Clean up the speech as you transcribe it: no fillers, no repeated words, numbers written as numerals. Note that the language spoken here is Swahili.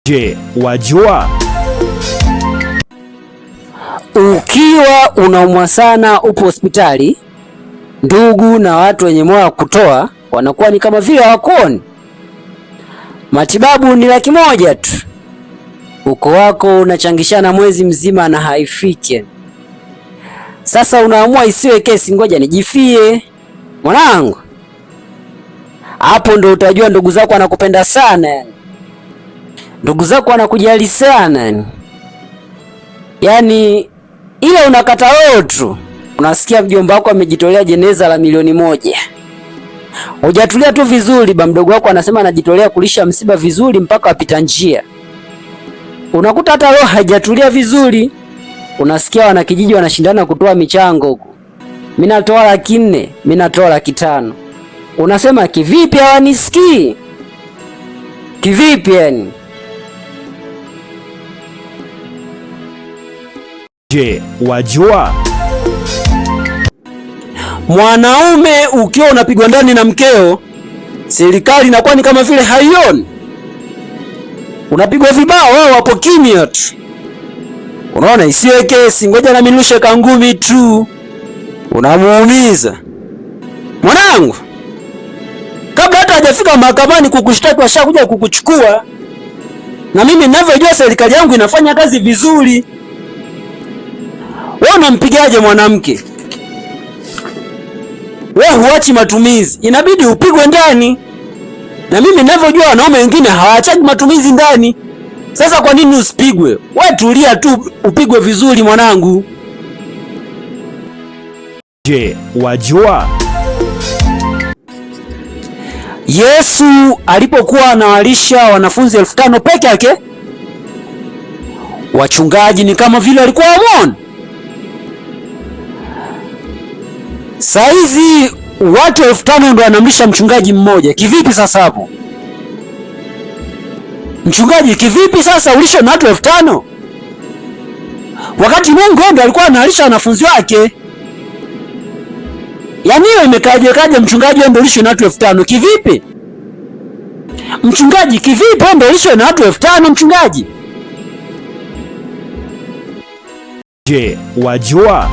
Je, wajua? Ukiwa unaumwa sana, upo hospitali, ndugu na watu wenye moyo wa kutoa wanakuwa ni kama vile hawakuoni. Matibabu ni Laki1 tu, uko wako unachangishana mwezi mzima na haifiki. Sasa unaamua isiwe kesi, ngoja nijifie. Mwanangu, hapo ndo utajua ndugu zako wanakupenda sana, ndugu zako wanakujali sana, yaani ile unakata wewe tu. Unasikia mjomba wako amejitolea jeneza la milioni 1. Hujatulia tu vizuri, ba mdogo wako anasema anajitolea kulisha msiba vizuri mpaka wapita njia. Unakuta hata roho haijatulia vizuri. Unasikia wanakijiji wanashindana kutoa michango huko. Mimi natoa Laki4, mimi natoa Laki5. Unasema kivipi hawanisikii? Kivipi yani? Je, wajua? Mwanaume ukiwa unapigwa ndani na mkeo, serikali inakuwa ni kama vile haioni. Unapigwa vibao, wao wapo kimya tu. Unaona isiwe kesi, ngoja na minushe kangumi tu. Unamuumiza. Mwanangu, kabla hata hajafika mahakamani kukushtaki washakuja kukuchukua. Na mimi ninavyojua serikali yangu inafanya kazi vizuri. Wewe unampigaje mwanamke? Wewe huachi matumizi, inabidi upigwe ndani. Na mimi ninavyojua wanaume wengine hawaachaji matumizi ndani. Sasa kwa nini usipigwe? Wewe tulia tu upigwe vizuri mwanangu. Je, wajua? Yesu alipokuwa anawalisha wanafunzi 5,000 peke yake, wachungaji ni kama vile walikuwa wameona. Saizi watu 5,000 ndio wanamlisha mchungaji mmoja. Kivipi sasa hapo? Mchungaji kivipi sasa ulishe na watu 5,000? Wakati Mungu ndiye alikuwa analisha wanafunzi wake. Yaani hiyo imekaje mchungaji ndio ulishe na watu 5,000? Kivipi? Mchungaji kivipi ndio ulishe na watu 5,000 mchungaji? Je, wajua?